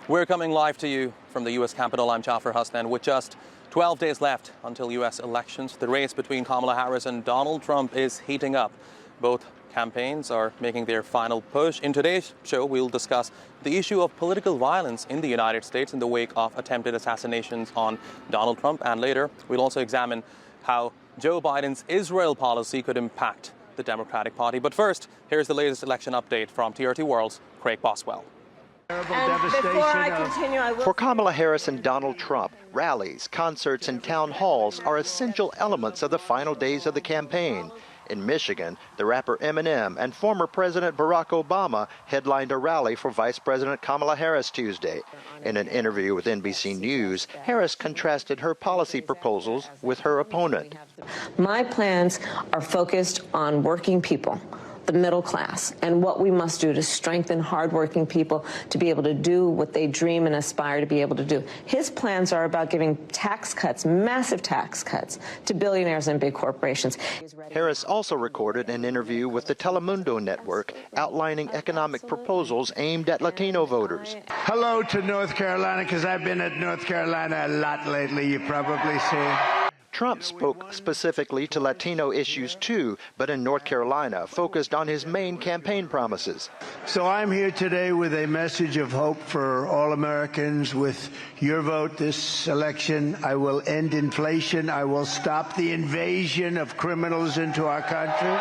We're coming live to you from the U.S. Capitol. I'm Jafar Hasnan. With just 12 days left until U.S. elections, the race between Kamala Harris and Donald Trump is heating up. Both campaigns are making their final push. In today's show, we'll discuss the issue of political violence in the United States in the wake of attempted assassinations on Donald Trump. And later, we'll also examine how Joe Biden's Israel policy could impact the Democratic Party. But first, here's the latest election update from TRT World's Craig Boswell. For Kamala Harris and Donald Trump, rallies, concerts, and town halls are essential elements of the final days of the campaign. In Michigan, the rapper Eminem and former President Barack Obama headlined a rally for Vice President Kamala Harris Tuesday. In an interview with NBC News, Harris contrasted her policy proposals with her opponent. My plans are focused on working people, the middle class, and what we must do to strengthen hardworking people to be able to do what they dream and aspire to be able to do. His plans are about giving tax cuts, massive tax cuts, to billionaires and big corporations. Harris also recorded an interview with the Telemundo network outlining economic proposals aimed at Latino voters. Hello to North Carolina, because I've been at North Carolina a lot lately, you probably see. Trump spoke specifically to Latino issues too, but in North Carolina focused on his main campaign promises. So I'm here today with a message of hope for all Americans. With your vote this election, I will end inflation. I will stop the invasion of criminals into our country.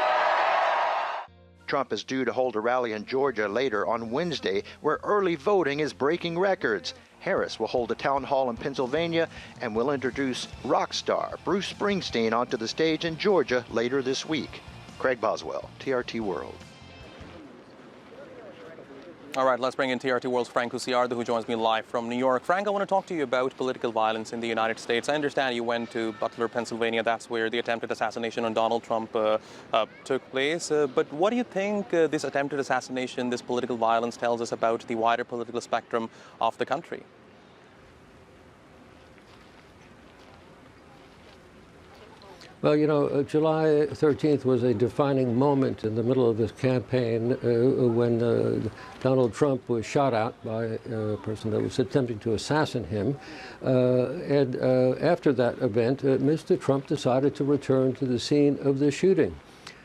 Trump is due to hold a rally in Georgia later on Wednesday, where early voting is breaking records. Harris will hold a town hall in Pennsylvania and will introduce rock star Bruce Springsteen onto the stage in Georgia later this week. Craig Boswell, TRT World. All right, let's bring in TRT World's Frank Cusiardo, who joins me live from New York. Frank, I want to talk to you about political violence in the United States. I understand you went to Butler, Pennsylvania. That's where the attempted assassination on Donald Trump took place. But what do you think this attempted assassination, this political violence, tells us about the wider political spectrum of the country? Well, you know, July 13th was a defining moment in the middle of this campaign when Donald Trump was shot at by a person that was attempting to assassinate him. And after that event, Mr. Trump decided to return to the scene of the shooting.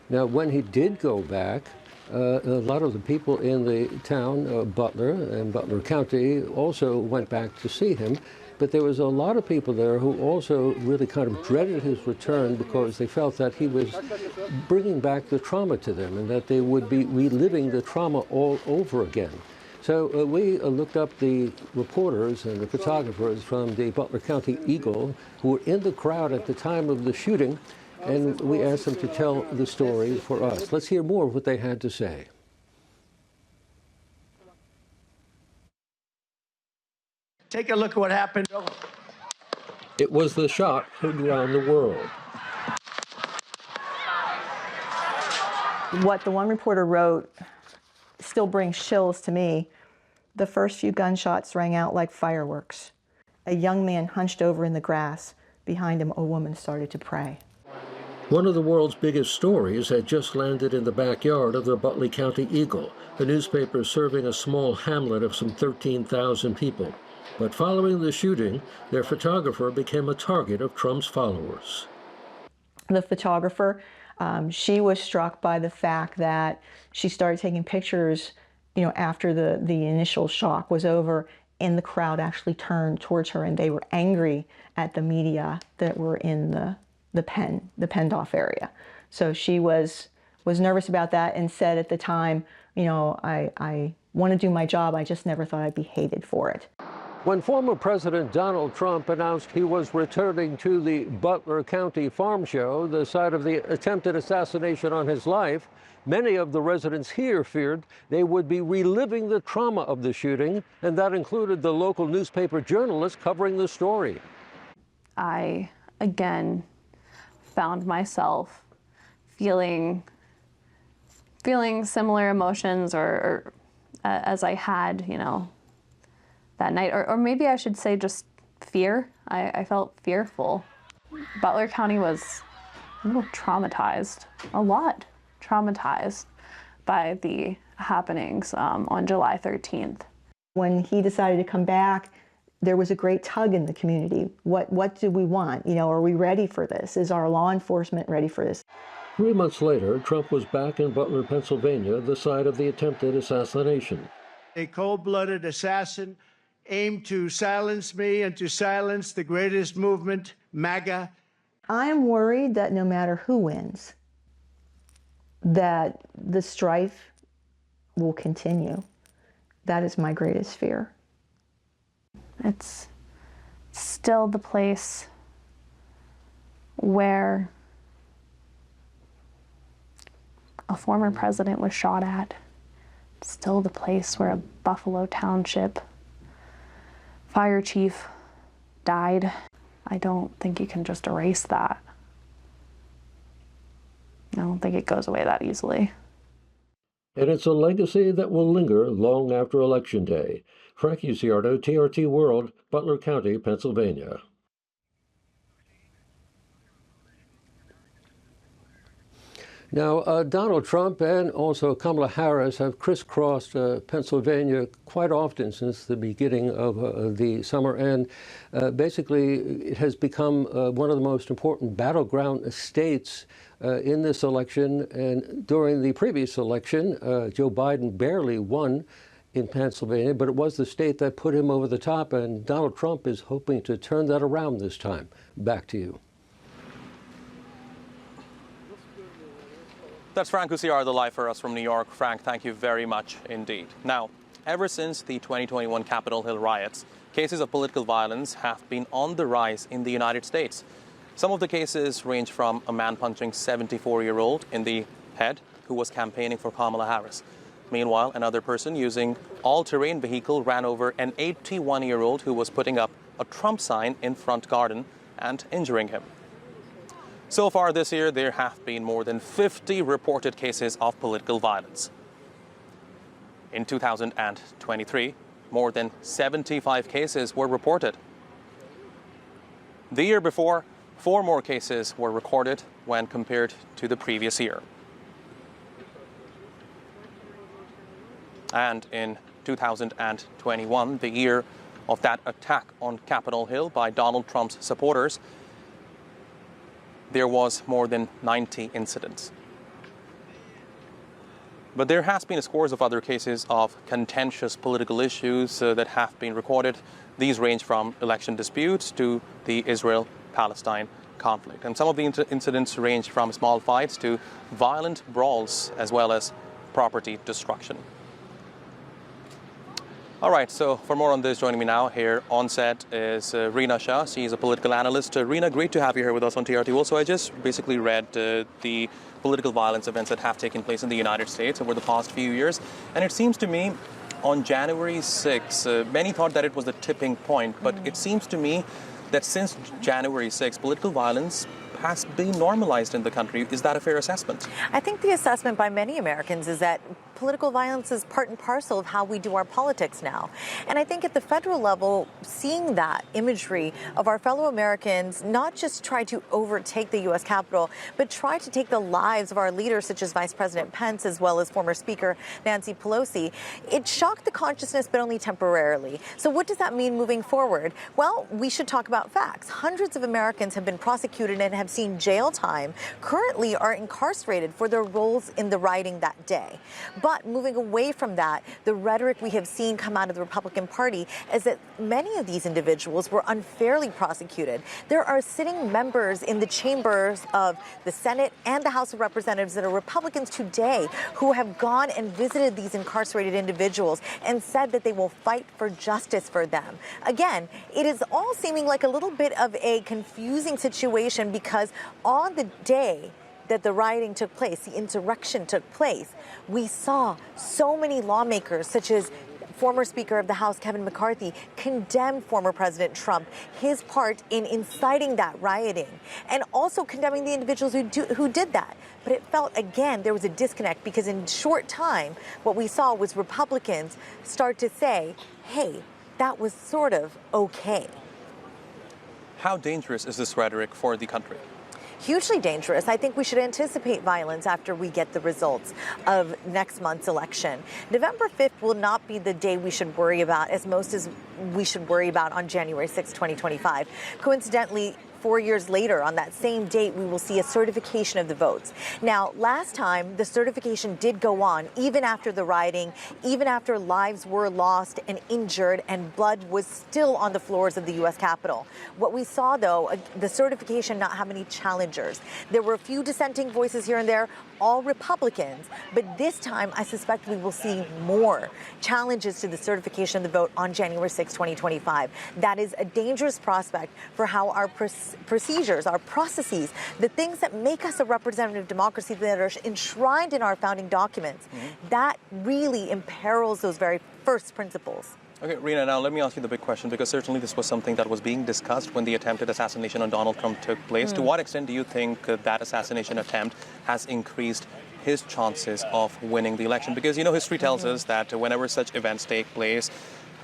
Now, when he did go back, a lot of the people in the town, Butler and Butler County, also went back to see him. But there was a lot of people there who also really kind of dreaded his return because they felt that he was bringing back the trauma to them and that they would be reliving the trauma all over again. So we looked up the reporters and the photographers from the Butler County Eagle who were in the crowd at the time of the shooting, and we asked them to tell the story for us. Let's hear more of what they had to say. Take a look at what happened. It was the shot heard around the world. What the one reporter wrote still brings chills to me. The first few gunshots rang out like fireworks. A young man hunched over in the grass. Behind him, a woman started to pray. One of the world's biggest stories had just landed in the backyard of the Butler County Eagle, the newspaper serving a small hamlet of some 13,000 people. But following the shooting, their photographer became a target of Trump's followers. The photographer, she was struck by the fact that she started taking pictures, you know, after the initial shock was over, and the crowd actually turned towards her, and they were angry at the media that were in the penned-off area. So she was nervous about that and said at the time, you know, I want to do my job, I just never thought I'd be hated for it. When former President Donald Trump announced he was returning to the Butler County Farm Show, the site of the attempted assassination on his life, many of the residents here feared they would be reliving the trauma of the shooting, and that included the local newspaper journalist covering the story. I, again, found myself feeling similar emotions or as I had, you know, that night, or maybe I should say just fear. I felt fearful. Butler County was a little traumatized, a lot traumatized by the happenings on July 13th. When he decided to come back, there was a great tug in the community. What do we want? You know, are we ready for this? Is our law enforcement ready for this? 3 months later, Trump was back in Butler, Pennsylvania, the site of the attempted assassination. A cold-blooded assassin aimed to silence me and to silence the greatest movement, MAGA. I am worried that no matter who wins, that the strife will continue. That is my greatest fear. It's still the place where a former president was shot at. It's still the place where a Buffalo Township fire chief died. I don't think you can just erase that. I don't think it goes away that easily. And it's a legacy that will linger long after Election Day. Frank Uciardo, TRT World, Butler County, Pennsylvania. Now, Donald Trump and also Kamala Harris have crisscrossed Pennsylvania quite often since the beginning of the summer, and basically it has become one of the most important battleground states in this election. And during the previous election, Joe Biden barely won in Pennsylvania, but it was the state that put him over the top, and Donald Trump is hoping to turn that around this time. Back to you. That's Frank Uciardo live for us from New York. Frank, thank you very much indeed. Now, ever since the 2021 Capitol Hill riots, cases of political violence have been on the rise in the United States. Some of the cases range from a man punching 74-year-old in the head who was campaigning for Kamala Harris. Meanwhile, another person using all-terrain vehicle ran over an 81-year-old who was putting up a Trump sign in front garden and injuring him. So far this year, there have been more than 50 reported cases of political violence. In 2023, more than 75 cases were reported. The year before, 4 more cases were recorded when compared to the previous year. And in 2021, the year of that attack on Capitol Hill by Donald Trump's supporters, there was more than 90 incidents. But there has been scores of other cases of contentious political issues that have been recorded. These range from election disputes to the Israel-Palestine conflict. And some of the incidents range from small fights to violent brawls, as well as property destruction. All right, so for more on this, joining me now here on set is Reena Shah. She's a political analyst. Reena, great to have you here with us on TRT World. So I just basically read the political violence events that have taken place in the United States over the past few years. And it seems to me on January 6th, many thought that it was the tipping point. But it seems to me that since January 6th, political violence has been normalized in the country. Is that a fair assessment? I think the assessment by many Americans is that political violence is part and parcel of how we do our politics now. And I think at the federal level, seeing that imagery of our fellow Americans not just try to overtake the U.S. Capitol, but try to take the lives of our leaders, such as Vice President Pence, as well as former Speaker Nancy Pelosi, it shocked the consciousness, but only temporarily. So what does that mean moving forward? Well, we should talk about facts. Hundreds of Americans have been prosecuted and have seen jail time, currently are incarcerated for their roles in the rioting that day. But moving away from that, the rhetoric we have seen come out of the Republican Party is that many of these individuals were unfairly prosecuted. There are sitting members in the chambers of the Senate and the House of Representatives that are Republicans today who have gone and visited these incarcerated individuals and said that they will fight for justice for them. Again, it is all seeming like a little bit of a confusing situation because on the day that the rioting took place, the insurrection took place, we saw so many lawmakers, such as former Speaker of the House, Kevin McCarthy, condemn former President Trump, his part in inciting that rioting, and also condemning the individuals who did that. But it felt, again, there was a disconnect because in short time, what we saw was Republicans start to say, hey, that was sort of okay. How dangerous is this rhetoric for the country? hugely dangerous. I think we should anticipate violence after we get the results of next month's election. November 5th will not be the day we should worry about as we should worry about on January 6, 2025. Coincidentally, 4 years later, on that same date, we will see a certification of the votes. Now, last time, the certification did go on, even after the rioting, even after lives were lost and injured and blood was still on the floors of the U.S. Capitol. What we saw, though, the certification not have any challengers. There were a few dissenting voices here and there, all Republicans, but this time I suspect we will see more challenges to the certification of the vote on January 6, 2025. That is a dangerous prospect for how our procedures, our processes, the things that make us a representative democracy that are enshrined in our founding documents, that really imperils those very first principles. Okay, Rina, now let me ask you the big question, because certainly this was something that was being discussed when the attempted assassination on Donald Trump took place. To what extent do you think that assassination attempt has increased his chances of winning the election? Because, you know, history tells us that whenever such events take place,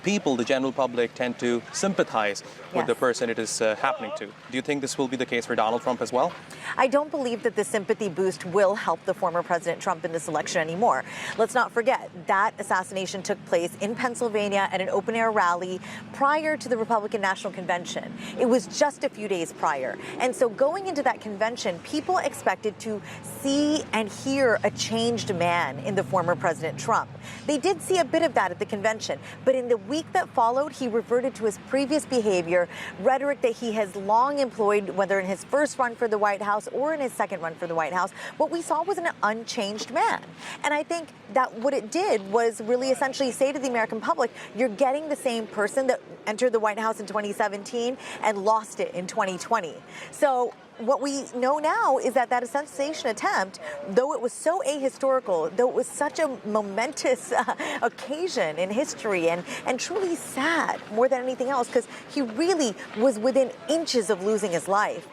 people, the general public, tend to sympathize with the person it is happening to. Do you think this will be the case for Donald Trump as well? I don't believe that the sympathy boost will help the former President Trump in this election anymore. Let's not forget that assassination took place in Pennsylvania at an open-air rally prior to the Republican National Convention. It was just a few days prior. And so going into that convention, people expected to see and hear a changed man in the former President Trump. They did see a bit of that at the convention, but in the week that followed, he reverted to his previous behavior, rhetoric that he has long employed, whether in his first run for the White House or in his second run for the White House. What we saw was an unchanged man. And I think that what it did was really essentially say to the American public, you're getting the same person that entered the White House in 2017 and lost it in 2020. So what we know now is that assassination attempt, though it was so ahistorical, though it was such a momentous occasion in history and truly sad more than anything else, because he really was within inches of losing his life,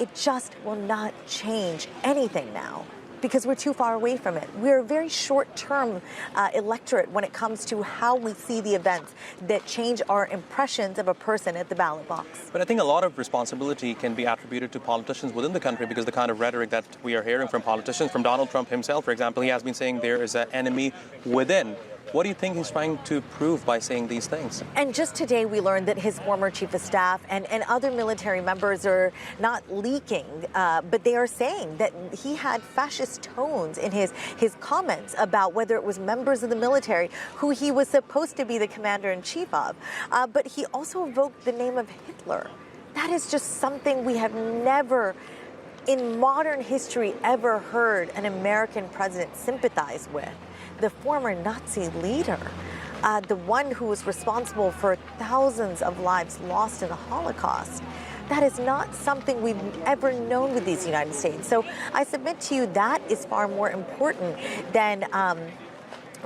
it just will not change anything now, because we're too far away from it. We're a very short-term electorate when it comes to how we see the events that change our impressions of a person at the ballot box. But I think a lot of responsibility can be attributed to politicians within the country, because the kind of rhetoric that we are hearing from politicians, from Donald Trump himself, for example, he has been saying there is an enemy within. What do you think he's trying to prove by saying these things? And just today we learned that his former chief of staff and other military members are not leaking, but they are saying that he had fascist tones in his comments about whether it was members of the military who he was supposed to be the commander-in-chief of. But he also evoked the name of Hitler. That is just something we have never in modern history ever heard an American president sympathize with. The former Nazi leader, the one who was responsible for thousands of lives lost in the Holocaust. That is not something we've ever known with these United States. So I submit to you that is far more important than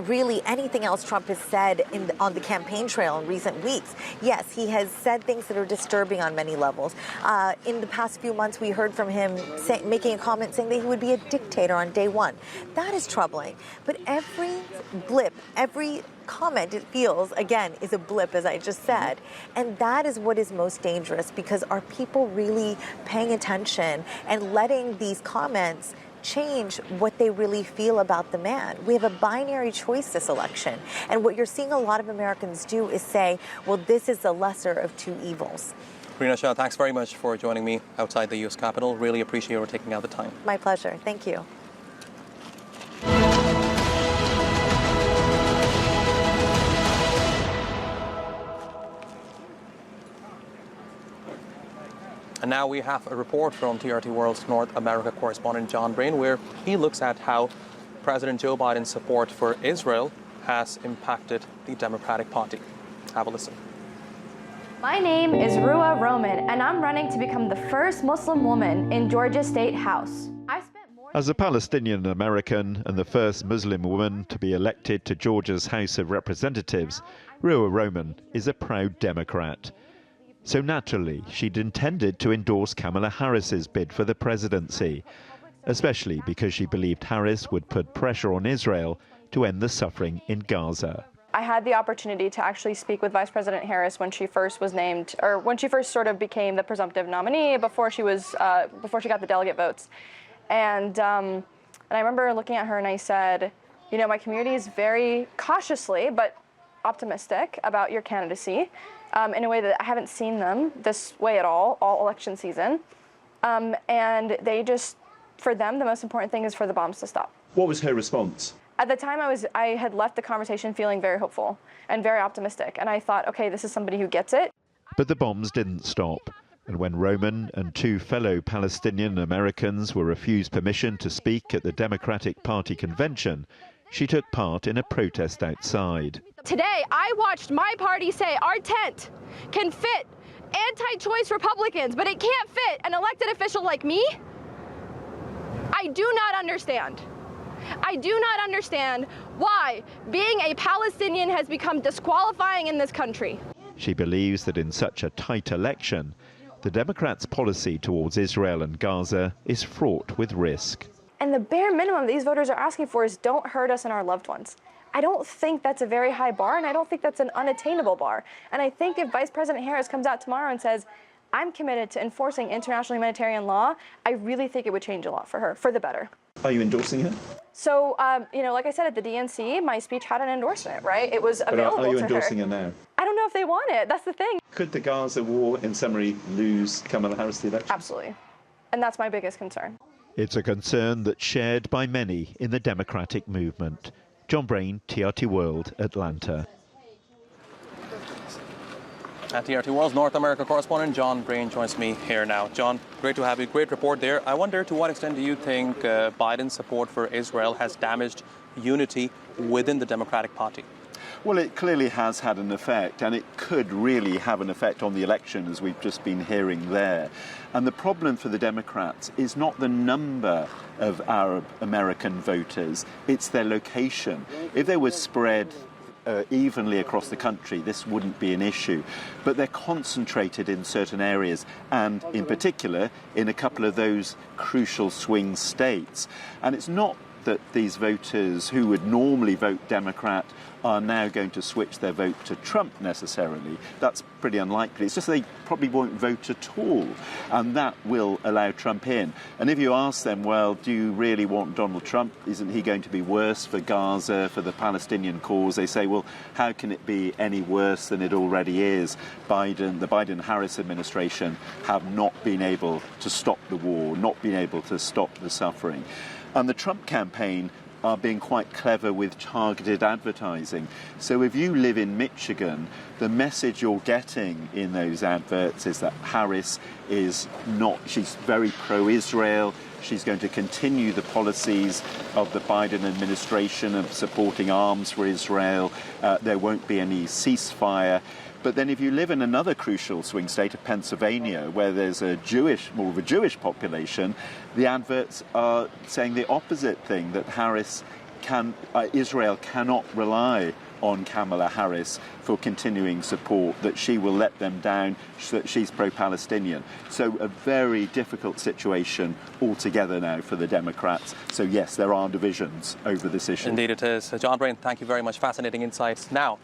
really anything else Trump has said on the campaign trail in recent weeks. Yes, he has said things that are disturbing on many levels. In the past few months, we heard from him making a comment saying that he would be a dictator on day one. That is troubling. But every blip, every comment, it feels, again, is a blip, as I just said. And that is what is most dangerous, because are people really paying attention and letting these comments change what they really feel about the man? We have a binary choice this election. And what you're seeing a lot of Americans do is say, well, this is the lesser of two evils. Rina Shah, thanks very much for joining me outside the U.S. Capitol. Really appreciate your taking out the time. My pleasure. Thank you. And now we have a report from TRT World's North America correspondent John Brain, where he looks at how President Joe Biden's support for Israel has impacted the Democratic Party. Have a listen. My name is Rua Roman, and I'm running to become the first Muslim woman in Georgia State House. As a Palestinian American and the first Muslim woman to be elected to Georgia's House of Representatives, Rua Roman is a proud Democrat. So naturally, she'd intended to endorse Kamala Harris's bid for the presidency, especially because she believed Harris would put pressure on Israel to end the suffering in Gaza. I had the opportunity to actually speak with Vice President Harris when she first was named, or when she first sort of became the presumptive nominee before she got the delegate votes. And I remember looking at her and I said, you know, my community is very cautiously but optimistic about your candidacy in a way that I haven't seen them this way at all election season. And they just, for them, the most important thing is for the bombs to stop. What was her response? At the time, I had left the conversation feeling very hopeful and very optimistic. And I thought, okay, this is somebody who gets it. But the bombs didn't stop. And when Roman and two fellow Palestinian Americans were refused permission to speak at the Democratic Party convention, she took part in a protest outside. Today, I watched my party say our tent can fit anti-choice Republicans, but it can't fit an elected official like me. I do not understand. I do not understand why being a Palestinian has become disqualifying in this country. She believes that in such a tight election, the Democrats' policy towards Israel and Gaza is fraught with risk. And the bare minimum these voters are asking for is don't hurt us and our loved ones. I don't think that's a very high bar, and I don't think that's an unattainable bar. And I think if Vice President Harris comes out tomorrow and says, I'm committed to enforcing international humanitarian law, I really think it would change a lot for her, for the better. Are you endorsing her? So, you know, like I said, at the DNC, my speech had an endorsement, right? It was available to her. Are you endorsing her now? I don't know if they want it. That's the thing. Could the Gaza war, in summary, lose Kamala Harris the election? Absolutely. And that's my biggest concern. It's a concern that's shared by many in the democratic movement. John Brain, TRT World, Atlanta. At TRT World's North America correspondent, John Brain, joins me here now. John, great to have you. Great report there. I wonder, to what extent do you think Biden's support for Israel has damaged unity within the Democratic Party? Well, it clearly has had an effect, and it could really have an effect on the election, as we've just been hearing there. And the problem for the Democrats is not the number of Arab American voters, it's their location. If they were spread evenly across the country, this wouldn't be an issue. But they're concentrated in certain areas, and in particular in a couple of those crucial swing states. And it's not that these voters who would normally vote Democrat are now going to switch their vote to Trump necessarily. That's pretty unlikely. It's just they probably won't vote at all, and that will allow Trump in. And if you ask them, well, do you really want Donald Trump? Isn't he going to be worse for Gaza, for the Palestinian cause? They say, well, how can it be any worse than it already is? The Biden-Harris administration have not been able to stop the war, not been able to stop the suffering. And the Trump campaign are being quite clever with targeted advertising. So if you live in Michigan, the message you're getting in those adverts is that Harris is not, she's very pro-Israel, she's going to continue the policies of the Biden administration of supporting arms for Israel, there won't be any ceasefire. But then if you live in another crucial swing state of Pennsylvania, where there's more of a Jewish population, the adverts are saying the opposite thing, that Israel cannot rely on Kamala Harris for continuing support, that she will let them down, that she's pro-Palestinian. So a very difficult situation altogether now for the Democrats. So yes, there are divisions over this issue. Indeed it is. John Brain, thank you very much. Fascinating insights. Now,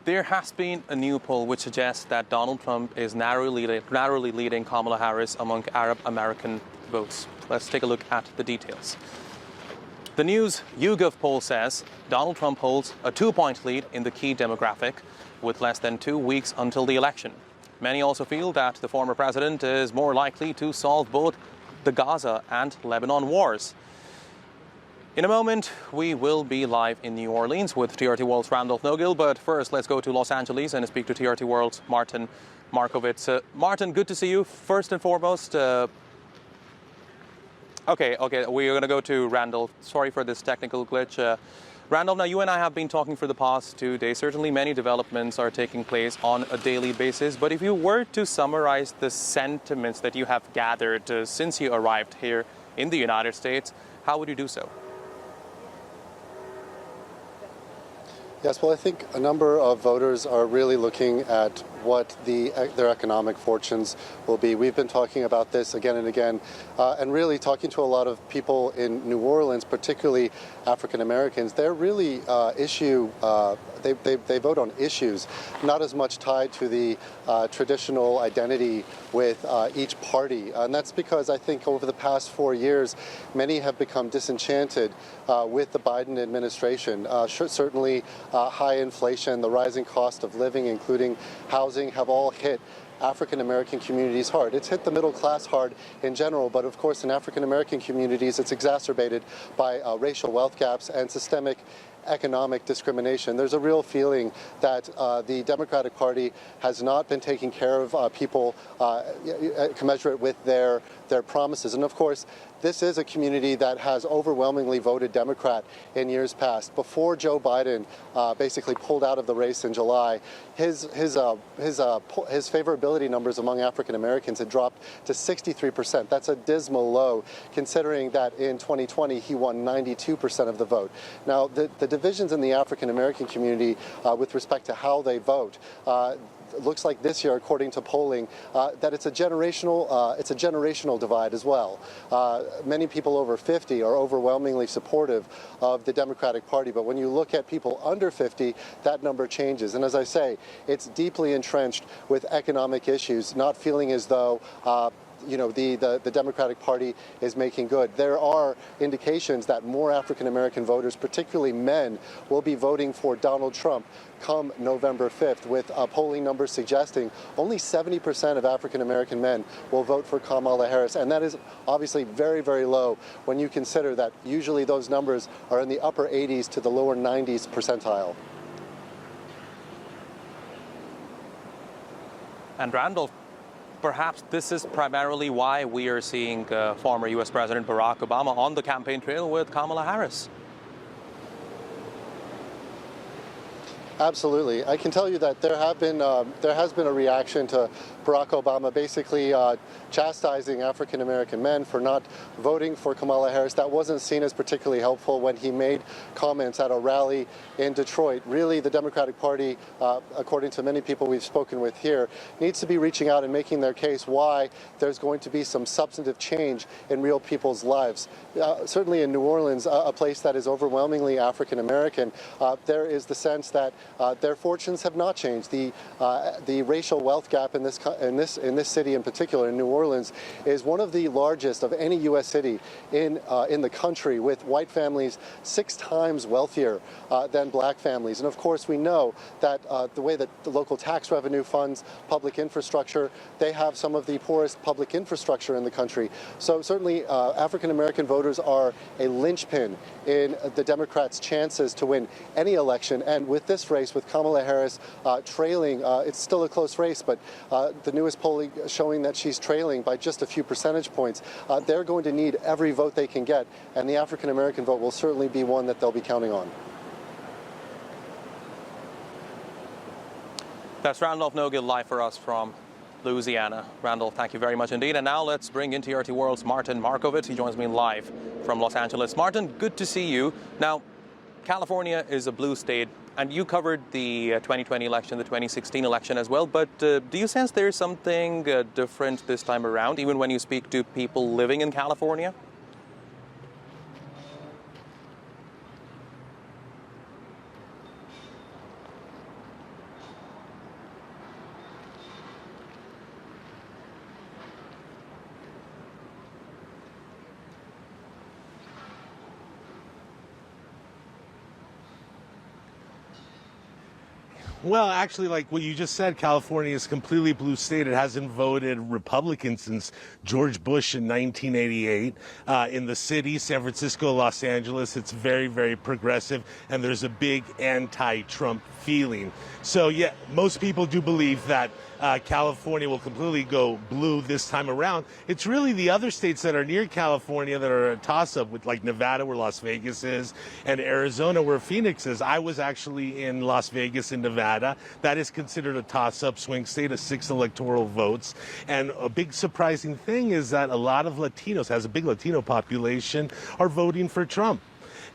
there has been a new poll which suggests that Donald Trump is narrowly leading Kamala Harris among Arab American votes. Let's take a look at the details. The News YouGov poll says Donald Trump holds a 2-point lead in the key demographic with less than 2 weeks until the election. Many also feel that the former president is more likely to solve both the Gaza and Lebanon wars. In a moment, we will be live in New Orleans with TRT World's Randolph Nogill, but first let's go to Los Angeles and speak to TRT World's Martin Marovitz. Martin, good to see you. First and foremost, Okay, we are going to go to Randolph. Sorry for this technical glitch. Randolph, now you and I have been talking for the past 2 days. Certainly many developments are taking place on a daily basis, but if you were to summarize the sentiments that you have gathered since you arrived here in the United States, how would you do so? Yes, well, I think a number of voters are really looking at what their economic fortunes will be. We've been talking about this again and again, and really talking to a lot of people in New Orleans, particularly African Americans. They're really they vote on issues, not as much tied to the traditional identity with each party. And that's because I think over the past 4 years, many have become disenchanted with the Biden administration. Certainly high inflation, the rising cost of living, including housing, have all hit African American communities hard. It's hit the middle class hard in general, but of course in African American communities it's exacerbated by racial wealth gaps and systemic economic discrimination. There's a real feeling that the Democratic Party has not been taking care of people commensurate with their promises. And of course, this is a community that has overwhelmingly voted Democrat in years past. Before Joe Biden basically pulled out of the race in July, his favorability numbers among African Americans had dropped to 63%. That's a dismal low, considering that in 2020 he won 92% of the vote. Now, the divisions in the African American community with respect to how they vote looks like this year, according to polling, that it's a generational divide as well. Many people over 50 are overwhelmingly supportive of the Democratic Party, but when you look at people under 50, that number changes. And as I say, it's deeply entrenched with economic issues, not feeling as though the Democratic Party is making good. There are indications that more African American voters, particularly men, will be voting for Donald Trump come November 5th, with polling numbers suggesting only 70% of African American men will vote for Kamala Harris. And that is obviously very, very low when you consider that usually those numbers are in the upper 80s to the lower 90s percentile. And Randall, perhaps this is primarily why we are seeing former U.S. President Barack Obama on the campaign trail with Kamala Harris. Absolutely. I can tell you that there has been a reaction to Barack Obama basically chastising African American men for not voting for Kamala Harris. That wasn't seen as particularly helpful when he made comments at a rally in Detroit. Really, the Democratic Party, according to many people we've spoken with here, needs to be reaching out and making their case why there's going to be some substantive change in real people's lives. Certainly in New Orleans, a place that is overwhelmingly African American, there is the sense that their fortunes have not changed. The racial wealth gap in this city in particular, in New Orleans, is one of the largest of any U.S. city in the country, with white families 6 times wealthier than black families. And of course, we know that the way that the local tax revenue funds public infrastructure, they have some of the poorest public infrastructure in the country. So certainly African American voters are a linchpin in the Democrats' chances to win any election. And with this race, with Kamala Harris trailing, it's still a close race, but the newest polling showing that she's trailing by just a few percentage points. They're going to need every vote they can get, and the African American vote will certainly be one that they'll be counting on. That's Randolph Nogill live for us from Louisiana. Randolph, thank you very much indeed. And now let's bring in TRT World's Martin Markovitz. He joins me live from Los Angeles. Martin, good to see you. Now, California is a blue state, and you covered the 2020 election, the 2016 election as well. But do you sense there's something different this time around, even when you speak to people living in California? Well, actually, like what you just said, California is a completely blue state. It hasn't voted Republican since George Bush in 1988. In the city, San Francisco, Los Angeles, it's very, very progressive, and there's a big anti-Trump feeling. So, yeah, most people do believe that California will completely go blue this time around. It's really the other states that are near California that are a toss-up, with like Nevada, where Las Vegas is, and Arizona, where Phoenix is. I was actually in Las Vegas in Nevada. That is considered a toss-up swing state of 6 electoral votes. And a big surprising thing is that a lot of Latinos, has a big Latino population, are voting for Trump.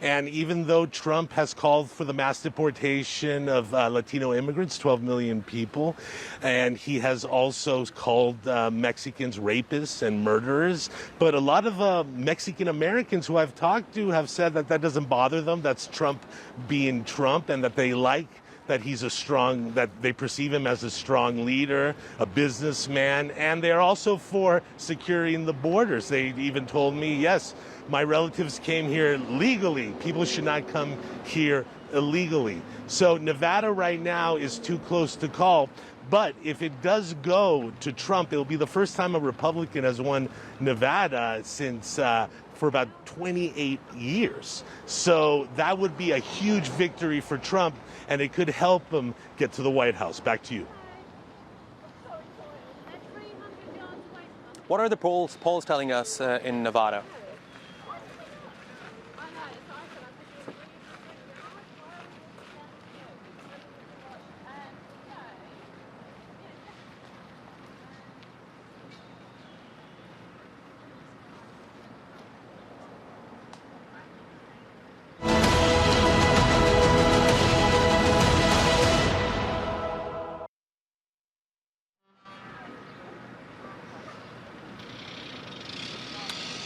And even though Trump has called for the mass deportation of Latino immigrants, 12 million people, and he has also called Mexicans rapists and murderers, but a lot of Mexican Americans who I've talked to have said that that doesn't bother them. That's Trump being Trump, and that they like that he's that they perceive him as a strong leader, a businessman, and they're also for securing the borders. They even told me, yes, my relatives came here legally. People should not come here illegally. So Nevada right now is too close to call. But if it does go to Trump, it'll be the first time a Republican has won Nevada since for about 28 years. So that would be a huge victory for Trump, and it could help him get to the White House. Back to you. What are the polls telling us in Nevada?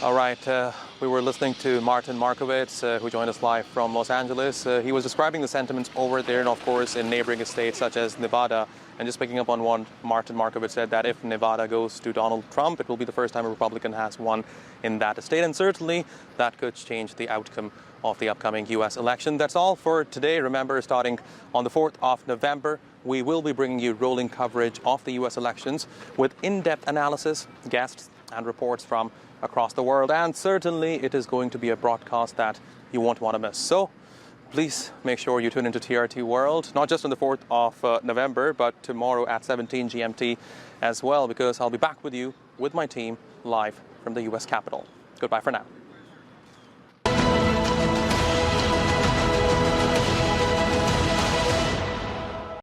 All right, we were listening to Martin Marovitz, who joined us live from Los Angeles. He was describing the sentiments over there and, of course, in neighboring states such as Nevada. And just picking up on what Martin Marovitz said, that if Nevada goes to Donald Trump, it will be the first time a Republican has won in that state. And certainly that could change the outcome of the upcoming U.S. election. That's all for today. Remember, starting on the 4th of November, we will be bringing you rolling coverage of the U.S. elections with in-depth analysis, guests, and reports from across the world. And certainly it is going to be a broadcast that you won't want to miss. So please make sure you tune into TRT World, not just on the 4th of November, but tomorrow at 17 GMT as well, because I'll be back with you, with my team, live from the U.S. Capitol. Goodbye for now.